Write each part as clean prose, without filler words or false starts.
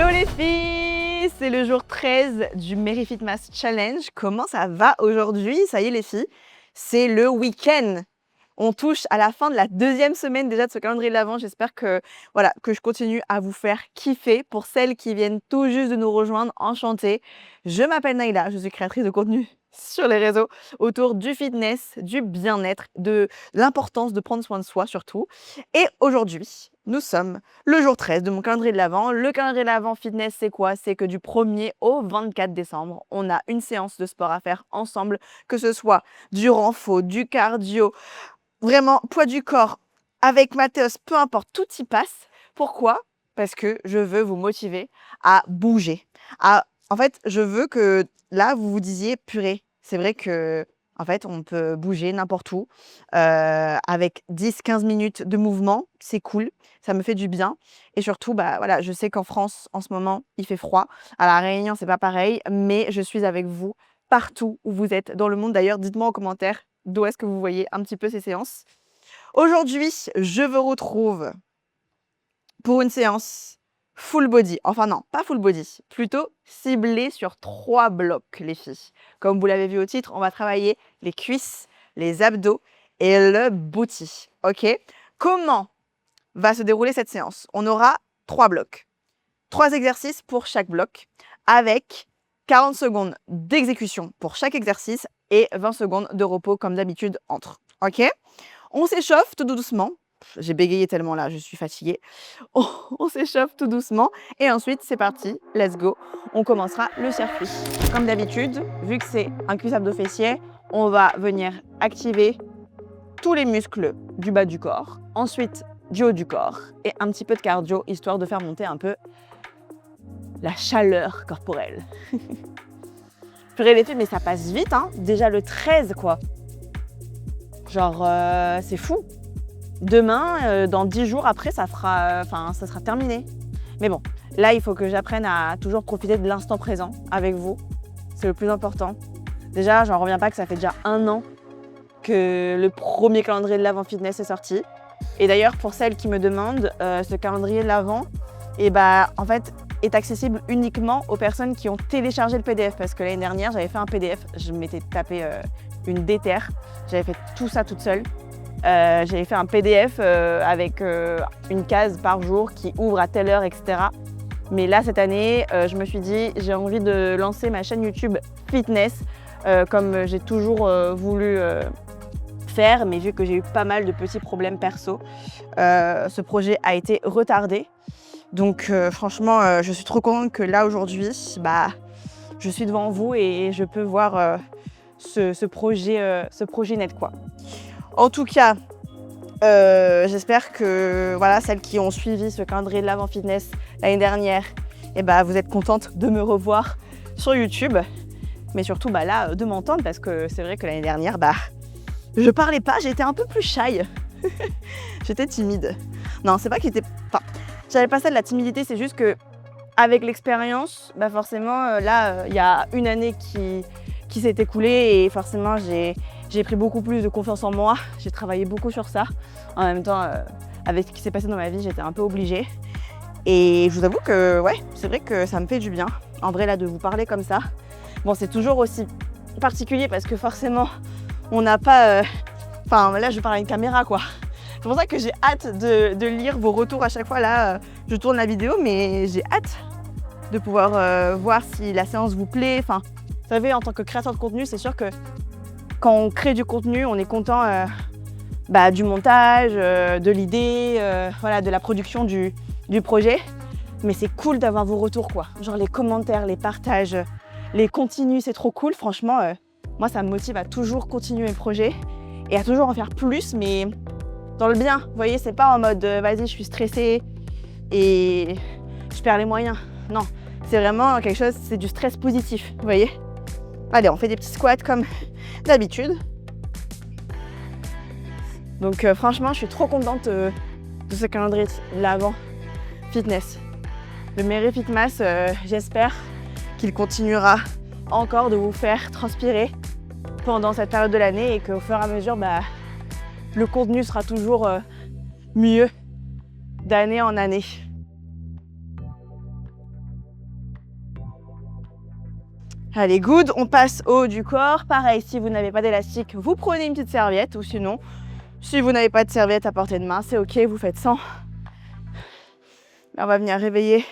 Hello les filles, c'est le jour 13 du Merry Fit Mass Challenge. Comment ça va aujourd'hui? Ça y est les filles, c'est le week-end. On touche à la fin de la deuxième semaine déjà de ce calendrier de l'Avent. J'espère que, voilà, que je continue à vous faire kiffer. Pour celles qui viennent tout juste de nous rejoindre, enchantée. Je m'appelle Naïla, je suis créatrice de contenu sur les réseaux autour du fitness, du bien-être, de l'importance de prendre soin de soi surtout. Et aujourd'hui, nous sommes le jour 13 de mon calendrier de l'Avent. Le calendrier de l'Avent fitness, c'est quoi? C'est que du 1er au 24 décembre, on a une séance de sport à faire ensemble, que ce soit du renfo, du cardio, vraiment, poids du corps, avec Mathéos, peu importe, tout y passe. Pourquoi? Parce que je veux vous motiver à bouger. En fait, je veux que là, vous vous disiez, purée, c'est vrai que en fait, on peut bouger n'importe où avec 10-15 minutes de mouvement, c'est cool, ça me fait du bien. Et surtout, bah, voilà, je sais qu'en France, en ce moment, il fait froid. À La Réunion, c'est pas pareil, mais je suis avec vous partout où vous êtes dans le monde. D'ailleurs, dites-moi en commentaire d'où est-ce que vous voyez un petit peu ces séances. Aujourd'hui, je vous retrouve pour une séance full body. Enfin non, pas full body, plutôt ciblée sur 3 blocs, les filles. Comme vous l'avez vu au titre, on va travailler les cuisses, les abdos et le booty. Ok? Comment va se dérouler cette séance? On aura 3 blocs. 3 exercices pour chaque bloc avec 40 secondes d'exécution pour chaque exercice et 20 secondes de repos comme d'habitude entre. Ok? On s'échauffe tout doucement. J'ai bégayé tellement là, je suis fatiguée. On s'échauffe tout doucement et ensuite c'est parti, let's go. On commencera le circuit. Comme d'habitude, vu que c'est un cuisse abdos fessier, on va venir activer tous les muscles du bas du corps, ensuite du haut du corps et un petit peu de cardio histoire de faire monter un peu la chaleur corporelle. Purée les filles, mais ça passe vite, hein. Déjà le 13 quoi. Genre, c'est fou. Demain, dans 10 jours après, ça sera terminé. Mais bon, là, il faut que j'apprenne à toujours profiter de l'instant présent avec vous. C'est le plus important. Déjà, j'en reviens pas que ça fait déjà 1 an que le premier calendrier de l'Avent fitness est sorti. Et d'ailleurs, pour celles qui me demandent, ce calendrier de l'Avent, en fait, est accessible uniquement aux personnes qui ont téléchargé le PDF. Parce que l'année dernière, j'avais fait un PDF, je m'étais tapé une déterre. J'avais fait tout ça toute seule. J'avais fait un PDF avec une case par jour qui ouvre à telle heure, etc. Mais là, cette année, je me suis dit, j'ai envie de lancer ma chaîne YouTube Fitness, comme j'ai toujours voulu faire, mais vu que j'ai eu pas mal de petits problèmes perso, ce projet a été retardé. Donc franchement, je suis trop contente que là, aujourd'hui, je suis devant vous et je peux voir ce projet net, quoi. En tout cas, j'espère que voilà, celles qui ont suivi ce calendrier de l'Avent fitness l'année dernière, vous êtes contentes de me revoir sur YouTube. Mais surtout là, de m'entendre parce que c'est vrai que l'année dernière, je parlais pas, j'étais un peu plus shy. J'étais timide. Non, c'est pas qu'il était... j'avais pas ça de la timidité, c'est juste que avec l'expérience, forcément, là, il y a une année qui s'est écoulée et forcément, j'ai pris beaucoup plus de confiance en moi, j'ai travaillé beaucoup sur ça. En même temps, avec ce qui s'est passé dans ma vie, j'étais un peu obligée. Et je vous avoue que ouais, c'est vrai que ça me fait du bien, en vrai, là, de vous parler comme ça. Bon, c'est toujours aussi particulier parce que forcément, on n'a pas... là, je parle à une caméra, quoi. C'est pour ça que j'ai hâte de lire vos retours à chaque fois. Là, je tourne la vidéo, mais j'ai hâte de pouvoir voir si la séance vous plaît. Enfin, vous savez, en tant que créateur de contenu, c'est sûr que quand on crée du contenu, on est content du montage, de l'idée, de la production du projet. Mais c'est cool d'avoir vos retours, quoi. Genre les commentaires, les partages, les continues, c'est trop cool. Franchement, moi, ça me motive à toujours continuer mes projets et à toujours en faire plus, mais dans le bien. Vous voyez, c'est pas en mode vas-y, je suis stressée et je perds les moyens. Non, c'est vraiment quelque chose, c'est du stress positif, vous voyez. Allez, on fait des petits squats comme d'habitude. Donc franchement, je suis trop contente de ce calendrier de l'Avent fitness. Le Merry Fit Mass, j'espère qu'il continuera encore de vous faire transpirer pendant cette période de l'année et qu'au fur et à mesure, le contenu sera toujours mieux d'année en année. Allez, good. On passe au haut du corps. Pareil, si vous n'avez pas d'élastique, vous prenez une petite serviette ou sinon, si vous n'avez pas de serviette à portée de main, c'est ok, vous faites 100. Là, on va venir réveiller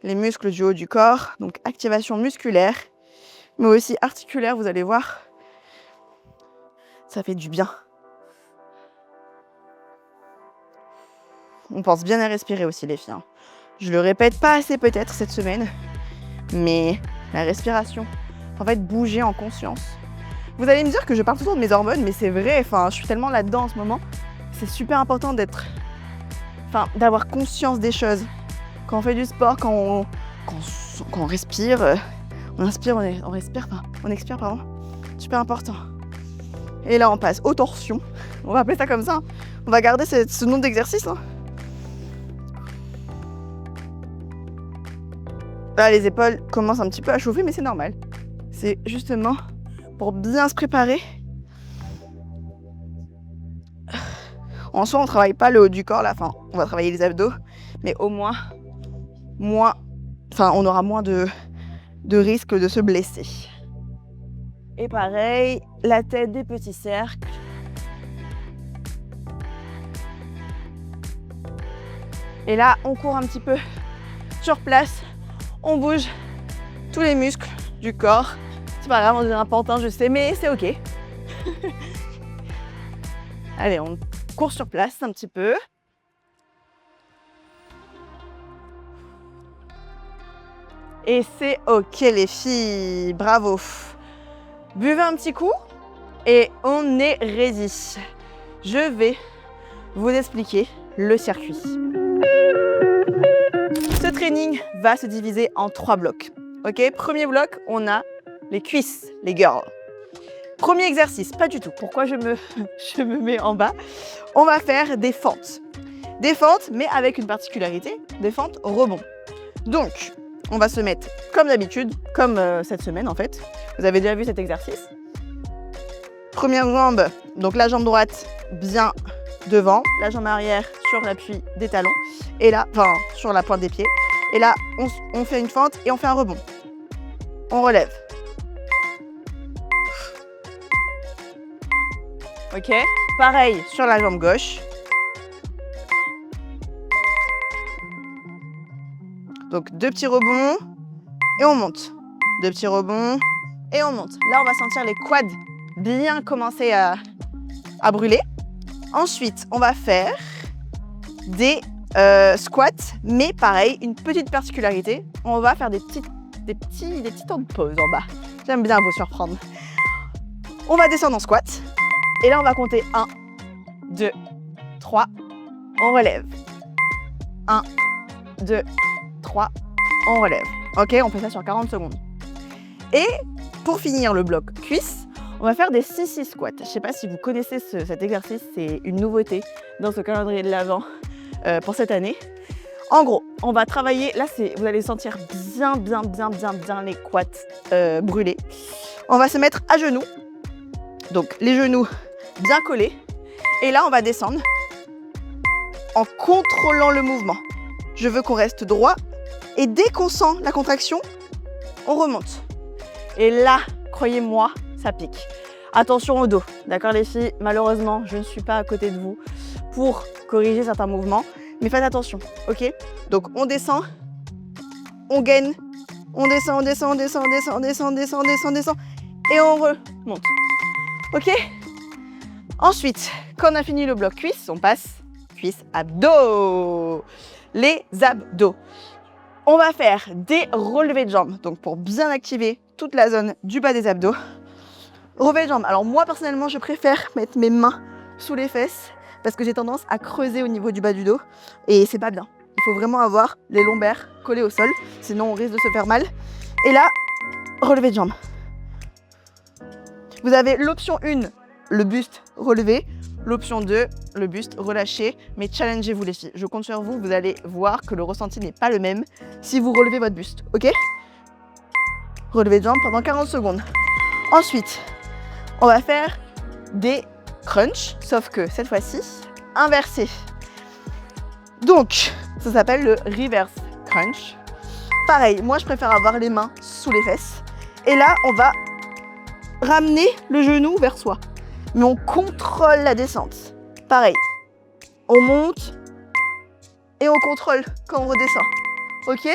les muscles du haut du corps. Donc, activation musculaire, mais aussi articulaire, vous allez voir. Ça fait du bien. On pense bien à respirer aussi, les filles. Je le répète pas assez peut-être cette semaine, mais la respiration, en fait, bouger en conscience. Vous allez me dire que je parle tout le temps de mes hormones, mais c'est vrai, enfin, je suis tellement là-dedans en ce moment. C'est super important d'avoir conscience des choses. Quand on fait du sport, quand on respire, on inspire, on respire, enfin, on expire, pardon. Super important. Et là, on passe aux torsions. On va appeler ça comme ça. On va garder ce nom d'exercice. Là, les épaules commencent un petit peu à chauffer, mais c'est normal. C'est justement pour bien se préparer. En soi, on ne travaille pas le haut du corps, là. Enfin, on va travailler les abdos, mais au moins, on aura moins de risque de se blesser. Et pareil, la tête des petits cercles. Et là, on court un petit peu sur place. On bouge tous les muscles du corps. C'est pas grave, on dirait un pantin, je sais, mais c'est ok. Allez, on court sur place un petit peu. Et c'est ok les filles, bravo. Buvez un petit coup et on est ready. Je vais vous expliquer le circuit. Ce training va se diviser en 3 blocs. Ok, premier bloc, on a les cuisses, les girls. Premier exercice, pas du tout. Pourquoi je me mets en bas? On va faire des fentes. Des fentes, mais avec une particularité, des fentes rebond. Donc, on va se mettre comme d'habitude, comme cette semaine en fait. Vous avez déjà vu cet exercice. Première jambe, donc la jambe droite bien devant, la jambe arrière sur l'appui des talons, et là, enfin sur la pointe des pieds. Et là, on fait une fente et on fait un rebond. On relève. Ok, pareil sur la jambe gauche. Donc 2 petits rebonds et on monte. 2 petits rebonds et on monte. Là, on va sentir les quads bien commencer à brûler. Ensuite, on va faire des squats, mais pareil, une petite particularité. On va faire des petits temps de pause en bas. J'aime bien vous surprendre. On va descendre en squat. Et là, on va compter 1, 2, 3. On relève. 1, 2, 3. On relève. Ok, on fait ça sur 40 secondes. Et pour finir le bloc cuisse, on va faire des 6-6 squats. Je ne sais pas si vous connaissez cet exercice, c'est une nouveauté dans ce calendrier de l'Avent pour cette année. En gros, on va travailler, là vous allez sentir bien les quads brûlés. On va se mettre à genoux, donc les genoux bien collés. Et là, on va descendre en contrôlant le mouvement. Je veux qu'on reste droit et dès qu'on sent la contraction, on remonte. Et là, croyez-moi, ça pique. Attention au dos, d'accord les filles? Malheureusement, je ne suis pas à côté de vous pour corriger certains mouvements, mais faites attention, ok? Donc on descend, on gaine, on descend, et on remonte, ok? Ensuite, quand on a fini le bloc cuisse, on passe cuisse abdos. Les abdos. On va faire des relevés de jambes, donc pour bien activer toute la zone du bas des abdos. Relevés de jambes. Alors moi personnellement, je préfère mettre mes mains sous les fesses parce que j'ai tendance à creuser au niveau du bas du dos et c'est pas bien. Il faut vraiment avoir les lombaires collés au sol, sinon on risque de se faire mal. Et là, relevés de jambes. Vous avez l'option 1, le buste relevé. L'option 2, le buste relâché, mais challengez-vous les filles. Je compte sur vous, vous allez voir que le ressenti n'est pas le même si vous relevez votre buste, ok? Relevez de jambes pendant 40 secondes. Ensuite, on va faire des crunchs, sauf que cette fois-ci, inversés. Donc, ça s'appelle le reverse crunch. Pareil, moi je préfère avoir les mains sous les fesses Et là, on va ramener le genou vers soi. Mais on contrôle la descente. Pareil, on monte et on contrôle quand on redescend. Ok?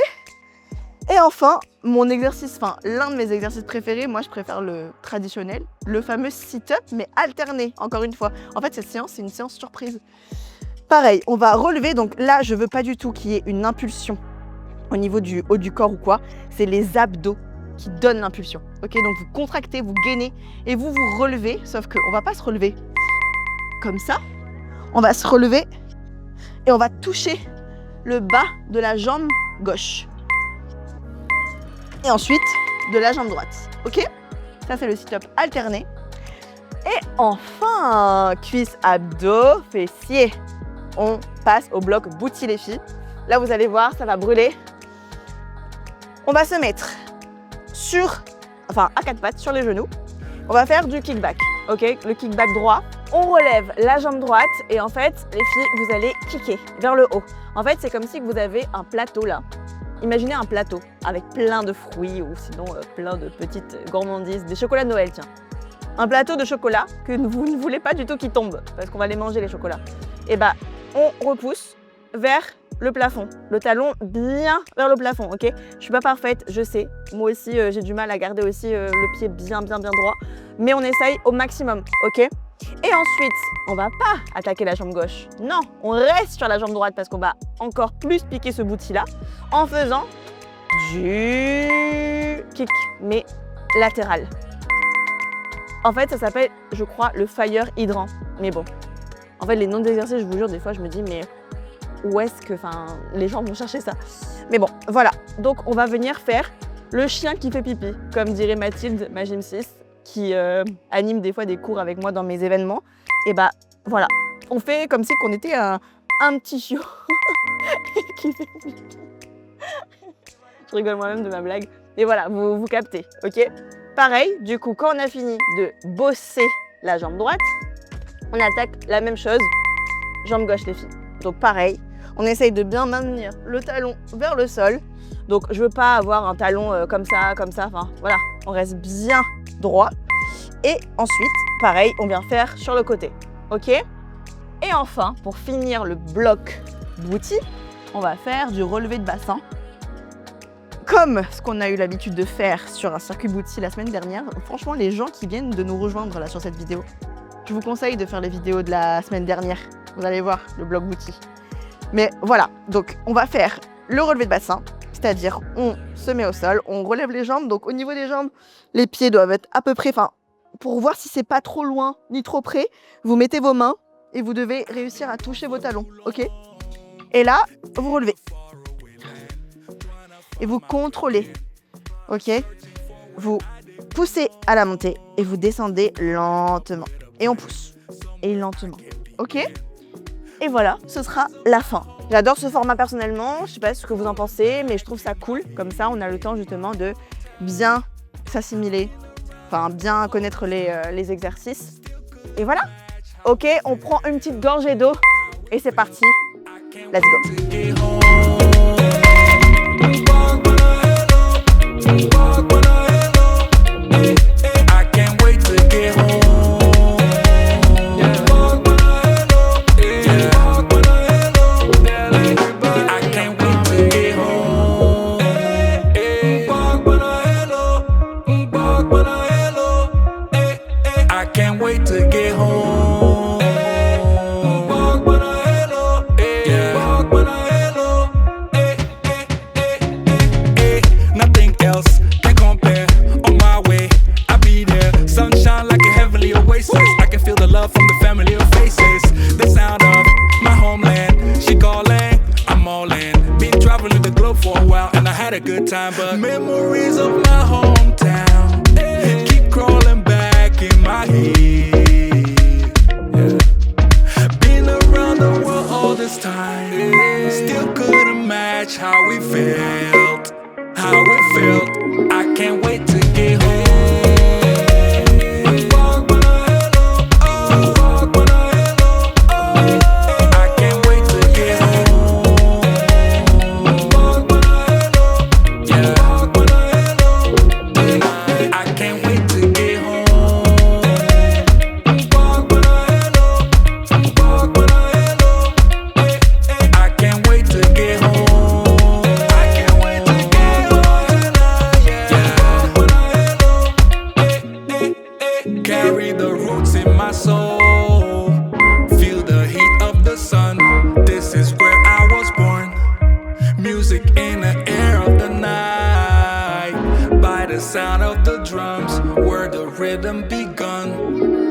Et enfin, mon exercice, l'un de mes exercices préférés, moi je préfère le traditionnel, le fameux sit-up, mais alterné, encore une fois. En fait, cette séance, c'est une séance surprise. Pareil, on va relever, donc là, je veux pas du tout qu'il y ait une impulsion au niveau du haut du corps ou quoi. C'est les abdos qui donnent l'impulsion. Ok, donc vous contractez, vous gainez et vous vous relevez, sauf qu'on va pas se relever comme ça. On va se relever et on va toucher le bas de la jambe gauche. Et ensuite, de la jambe droite. Ok? Ça, c'est le sit-up alterné. Et enfin, cuisses, abdos, fessiers. On passe au bloc booty, les filles. Là, vous allez voir, ça va brûler. On va se mettre à quatre pattes, sur les genoux. On va faire du kickback. Ok? Le kickback droit. On relève la jambe droite et en fait, les filles, vous allez kicker vers le haut. En fait, c'est comme si vous avez un plateau là. Imaginez un plateau avec plein de fruits ou sinon plein de petites gourmandises, des chocolats de Noël, tiens. Un plateau de chocolat que vous ne voulez pas du tout qu'il tombe parce qu'on va les manger les chocolats. Et bah, on repousse vers le plafond, le talon bien vers le plafond, ok? Je suis pas parfaite, je sais. Moi aussi, j'ai du mal à garder aussi le pied bien droit, mais on essaye au maximum, ok? Et ensuite, on va pas attaquer la jambe gauche. Non, on reste sur la jambe droite parce qu'on va encore plus piquer ce booty-là en faisant du kick, mais latéral. En fait, ça s'appelle, je crois, le fire hydrant. Mais bon, en fait, les noms d'exercices, je vous jure, des fois, je me dis, mais où est-ce que les gens vont chercher ça? Mais bon, voilà. Donc, on va venir faire le chien qui fait pipi, comme dirait Mathilde, ma gym 6, qui anime des fois des cours avec moi dans mes événements. Et bah, voilà. On fait comme si qu'on était un petit chiot qui fait pipi. Je rigole moi-même de ma blague. Et voilà, vous captez, ok? Pareil, du coup, quand on a fini de bosser la jambe droite, on attaque la même chose, jambe gauche, les filles. Donc pareil, on essaye de bien maintenir le talon vers le sol. Donc je veux pas avoir un talon comme ça, enfin voilà, on reste bien droit. Et ensuite, pareil, on vient faire sur le côté, ok? Et enfin, pour finir le bloc booty, on va faire du relevé de bassin. Comme ce qu'on a eu l'habitude de faire sur un circuit booty la semaine dernière, franchement, les gens qui viennent de nous rejoindre là sur cette vidéo, je vous conseille de faire les vidéos de la semaine dernière. Vous allez voir le bloc booty. Mais voilà, donc on va faire le relevé de bassin, c'est-à-dire on se met au sol, on relève les jambes. Donc au niveau des jambes, les pieds doivent être à peu près, pour voir si c'est pas trop loin ni trop près, vous mettez vos mains et vous devez réussir à toucher vos talons, ok? Et là, vous relevez. Et vous contrôlez, ok? Vous poussez à la montée et vous descendez lentement. Et on pousse, et lentement, ok? Et voilà, ce sera la fin. J'adore ce format personnellement, je sais pas ce que vous en pensez, mais je trouve ça cool. Comme ça, on a le temps justement de bien s'assimiler, bien connaître les exercices. Et voilà, ok, on prend une petite gorgée d'eau et c'est parti, let's go. But memories of my hometown keep crawling back in my head. Been around the world all this time, still couldn't match how we felt. I can't wait to get home. sound of the drums, where the rhythm begun.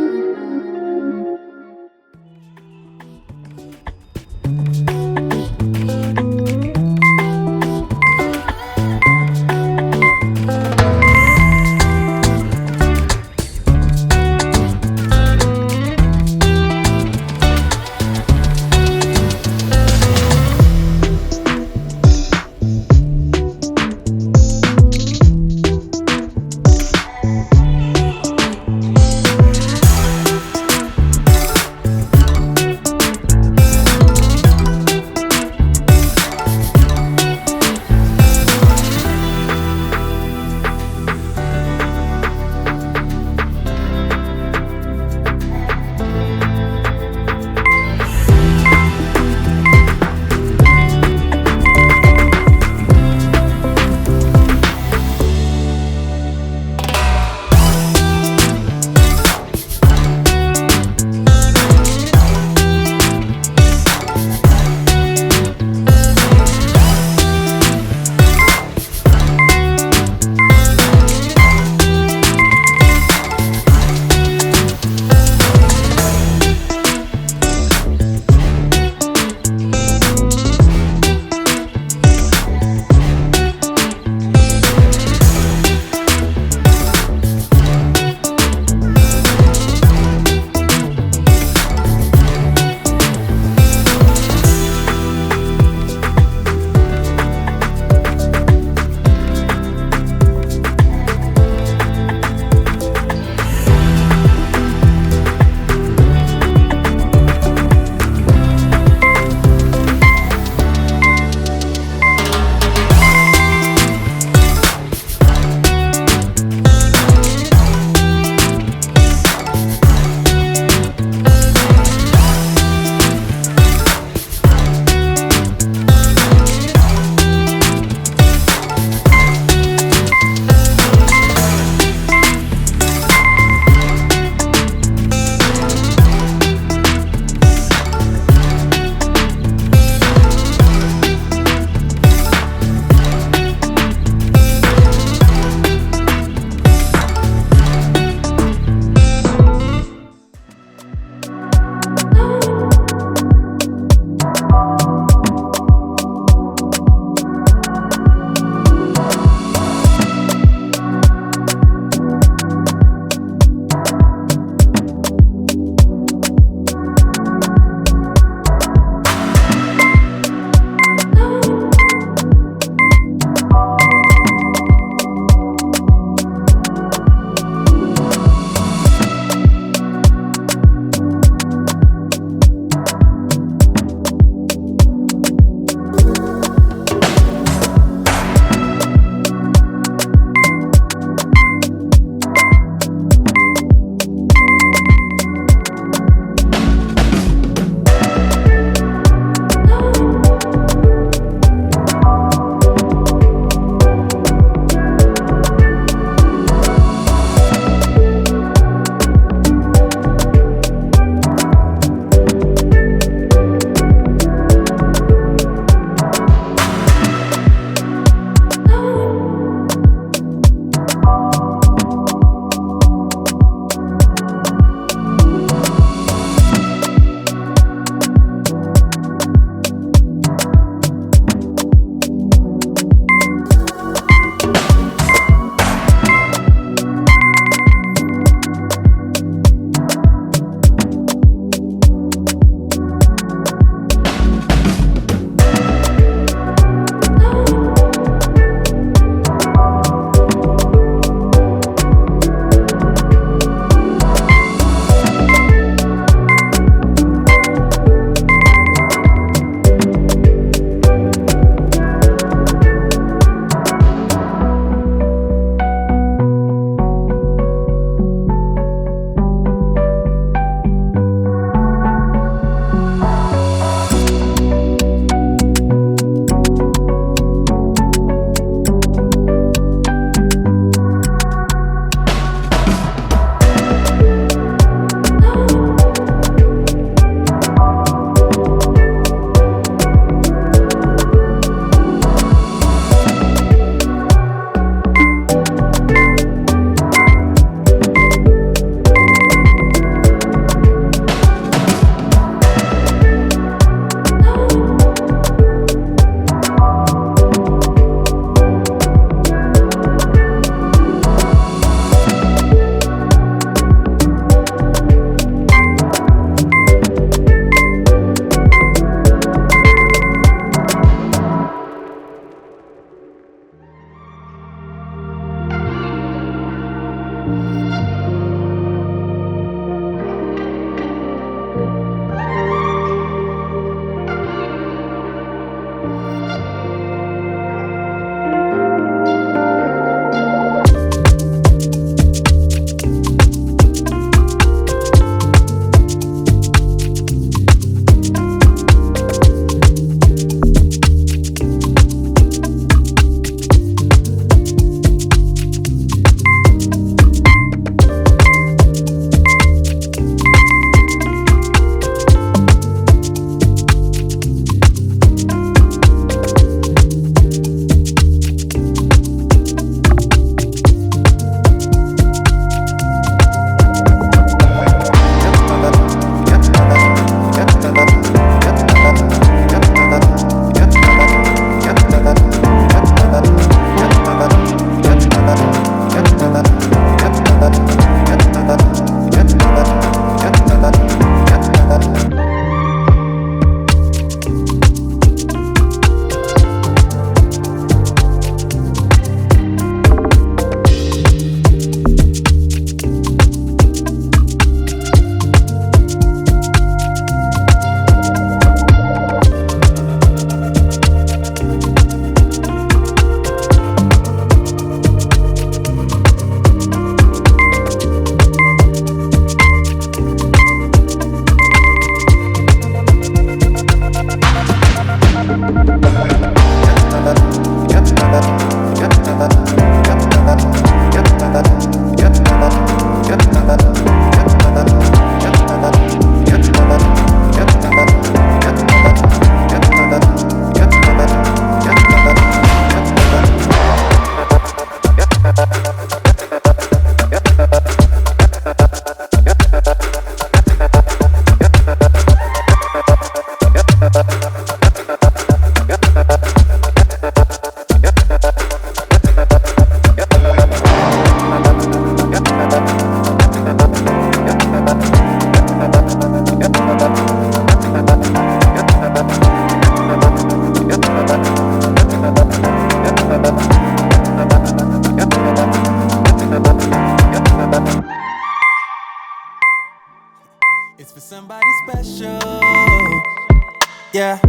Yeah,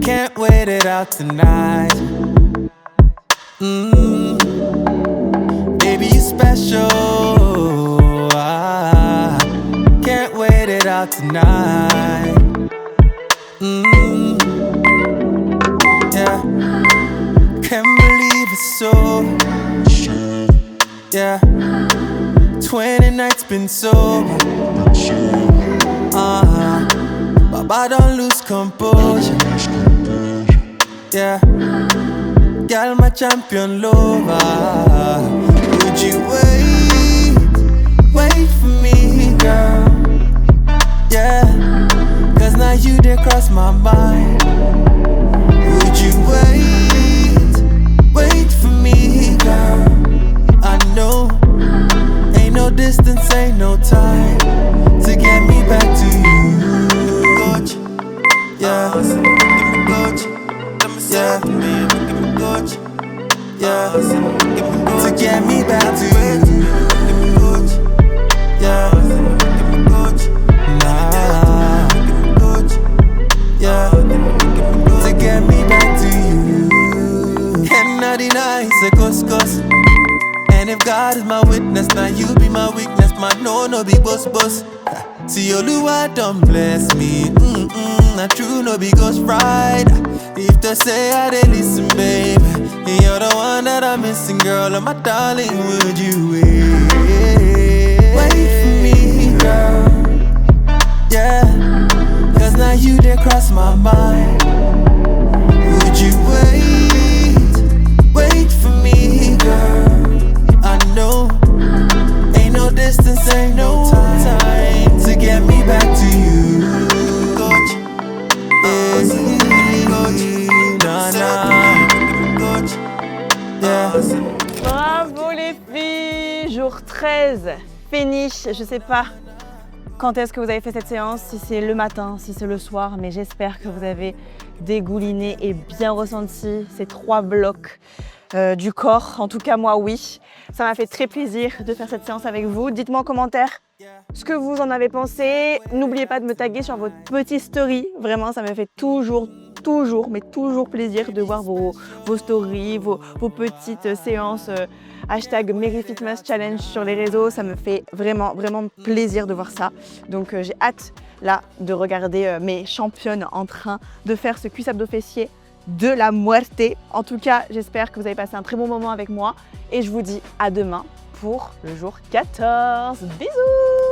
can't wait it out tonight. Baby, you special. Can't wait it out tonight. Yeah, can't believe it's so. Yeah, 20 nights been sober. Baba don't lose composure. Yeah, girl, my champion lover. Would you wait for me, girl? Yeah, cause now you did cross my mind. Would you wait for me, girl? I know, ain't no distance, ain't no time to get me back to you. Coach, yeah, coach, yeah, coach, yeah, to get me back to you. Coach, yeah, coach, nah, coach, yeah, to get me back to you. Cannot deny it's a cos. And if God is my witness, now you be my weakness. Man, no be boss. See, Oluwa don't bless me. Not true, no be ghost ride. If they say I dey listen, baby, you're the one that I'm missing, girl. And my darling, would you wait for me, girl? Yeah, cause now you did cross my mind. Would you wait for me, girl? I know, ain't no distance, ain't no time to get me back to you. Coach, coach, yeah. Bravo les filles, jour 13, finish. Je sais pas quand est-ce que vous avez fait cette séance, si c'est le matin, si c'est le soir, mais j'espère que vous avez dégouliné et bien ressenti ces 3 blocs du corps. En tout cas, moi, oui. Ça m'a fait très plaisir de faire cette séance avec vous. Dites-moi en commentaire ce que vous en avez pensé. N'oubliez pas de me taguer sur votre petite story. Vraiment, ça me fait toujours plaisir de voir vos stories, vos petites séances hashtag MaryFitMassChallenge sur les réseaux. Ça me fait vraiment plaisir de voir ça. Donc j'ai hâte là de regarder mes championnes en train de faire ce cuisse-abdos fessier de la muerte. En tout cas, j'espère que vous avez passé un très bon moment avec moi et je vous dis à demain pour le jour 14. Bisous!